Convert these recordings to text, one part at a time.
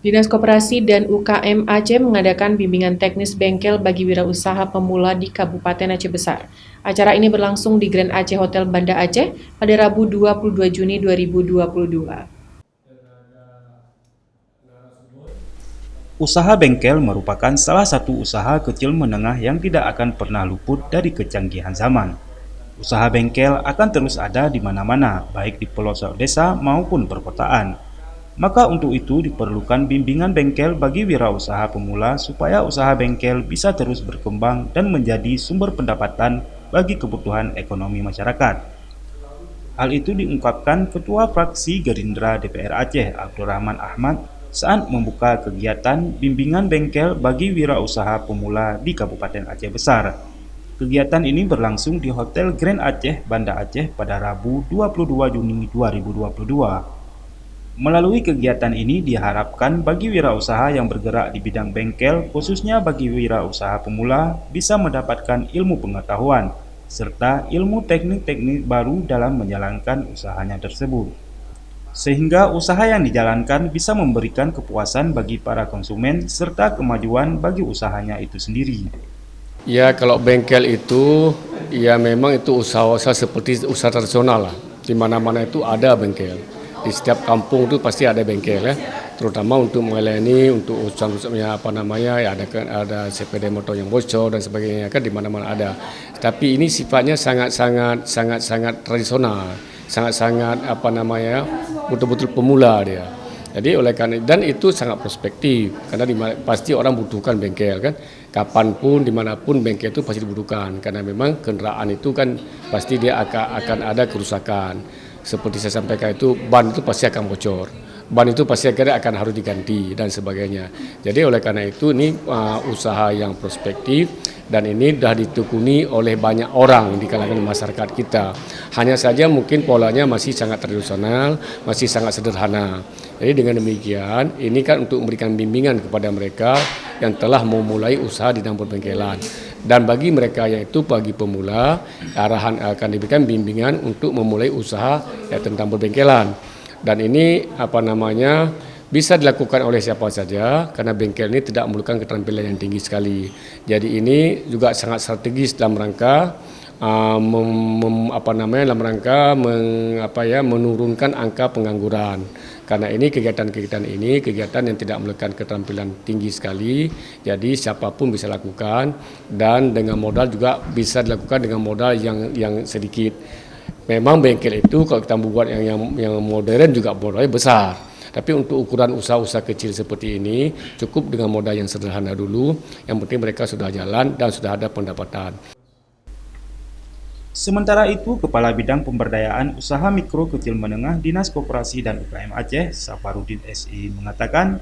Dinas Koperasi dan UKM Aceh mengadakan bimbingan teknis bengkel bagi wirausaha pemula di Kabupaten Aceh Besar. Acara ini berlangsung di Grand Aceh Hotel Banda Aceh pada Rabu 22 Juni 2022. Usaha bengkel merupakan salah satu usaha kecil menengah yang tidak akan pernah luput dari kecanggihan zaman. Usaha bengkel akan terus ada di mana-mana, baik di pelosok desa maupun perkotaan. Maka untuk itu diperlukan bimbingan bengkel bagi wirausaha pemula supaya usaha bengkel bisa terus berkembang dan menjadi sumber pendapatan bagi kebutuhan ekonomi masyarakat. Hal itu diungkapkan Ketua Fraksi Gerindra DPR Aceh Abdurrahman Ahmad saat membuka kegiatan bimbingan bengkel bagi wirausaha pemula di Kabupaten Aceh Besar. Kegiatan ini berlangsung di Hotel Grand Aceh, Banda Aceh pada Rabu 22 Juni 2022. Melalui kegiatan ini diharapkan bagi wirausaha yang bergerak di bidang bengkel, khususnya bagi wirausaha pemula, bisa mendapatkan ilmu pengetahuan, serta ilmu teknik-teknik baru dalam menjalankan usahanya tersebut. Sehingga usaha yang dijalankan bisa memberikan kepuasan bagi para konsumen, serta kemajuan bagi usahanya itu sendiri. Ya, kalau bengkel itu, ya memang itu usaha-usaha seperti usaha tradisional lah. Di mana-mana itu ada bengkel. Di setiap kampung itu pasti ada bengkel ya. Terutama untuk melayani, untuk usaha-usahanya apa namanya, ya ada sepeda motor yang bocor dan sebagainya kan di mana-mana ada. Tapi ini sifatnya sangat tradisional, sangat apa namanya, betul-betul pemula dia. Jadi oleh karena dan itu sangat prospektif karena pasti orang butuhkan bengkel kan, kapanpun dimanapun bengkel itu pasti dibutuhkan karena memang kendaraan itu kan pasti dia akan ada kerusakan. Seperti saya sampaikan itu ban itu pasti akan bocor, ban itu pasti akan harus diganti dan sebagainya. Jadi oleh karena itu ini usaha yang prospektif dan ini sudah ditekuni oleh banyak orang di kalangan masyarakat kita. Hanya saja mungkin polanya masih sangat tradisional, masih sangat sederhana. Jadi dengan demikian, ini kan untuk memberikan bimbingan kepada mereka yang telah memulai usaha di dalam perbengkelan. Dan bagi mereka yang itu bagi pemula, arahan akan diberikan bimbingan untuk memulai usaha ya, tentang perbengkelan. Dan ini apa namanya bisa dilakukan oleh siapa saja karena bengkel ini tidak memerlukan keterampilan yang tinggi sekali. Jadi ini juga sangat strategis dalam rangka menurunkan angka pengangguran. Karena ini kegiatan yang tidak memerlukan keterampilan tinggi sekali, jadi siapapun bisa lakukan dan dengan modal juga bisa dilakukan dengan modal yang sedikit. Memang bengkel itu kalau kita buat yang modern juga modalnya besar. Tapi untuk ukuran usaha-usaha kecil seperti ini cukup dengan modal yang sederhana dulu. Yang penting mereka sudah jalan dan sudah ada pendapatan. Sementara itu, Kepala Bidang Pemberdayaan Usaha Mikro Kecil Menengah Dinas Koperasi dan UKM Aceh, Safarudin SI, mengatakan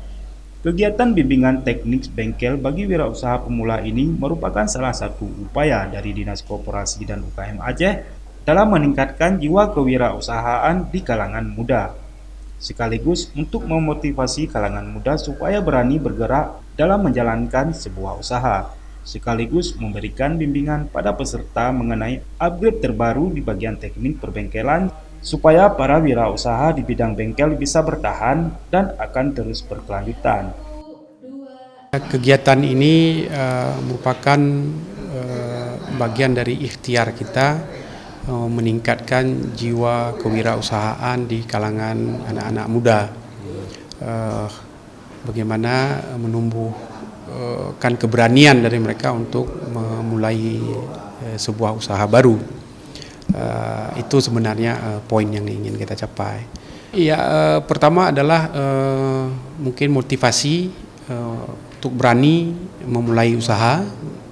kegiatan bimbingan teknik bengkel bagi wirausaha pemula ini merupakan salah satu upaya dari Dinas Koperasi dan UKM Aceh dalam meningkatkan jiwa kewirausahaan di kalangan muda, sekaligus untuk memotivasi kalangan muda supaya berani bergerak dalam menjalankan sebuah usaha, sekaligus memberikan bimbingan pada peserta mengenai upgrade terbaru di bagian teknik perbengkelan supaya para wirausaha di bidang bengkel bisa bertahan dan akan terus berkelanjutan. Kegiatan ini merupakan bagian dari ikhtiar kita meningkatkan jiwa kewirausahaan di kalangan anak-anak muda. Bagaimana menumbuhkan keberanian dari mereka untuk memulai sebuah usaha baru. Itu sebenarnya poin yang ingin kita capai. Pertama adalah mungkin motivasi untuk berani memulai usaha,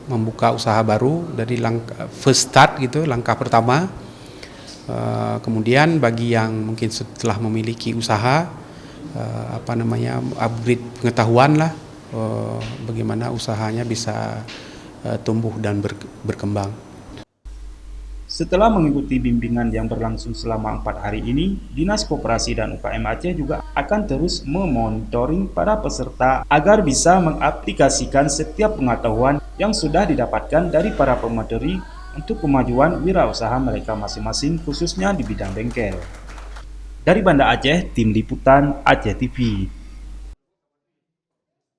membuka usaha baru dari first start gitu, langkah pertama. Kemudian bagi yang mungkin setelah memiliki usaha, upgrade pengetahuan lah, bagaimana usahanya bisa tumbuh dan berkembang. Setelah mengikuti bimbingan yang berlangsung selama 4 hari ini, Dinas Koperasi dan UKM Aceh juga akan terus memonitoring para peserta agar bisa mengaplikasikan setiap pengetahuan yang sudah didapatkan dari para pemateri untuk kemajuan wirausaha mereka masing-masing, khususnya di bidang bengkel. Dari Banda Aceh, Tim Liputan Aceh TV.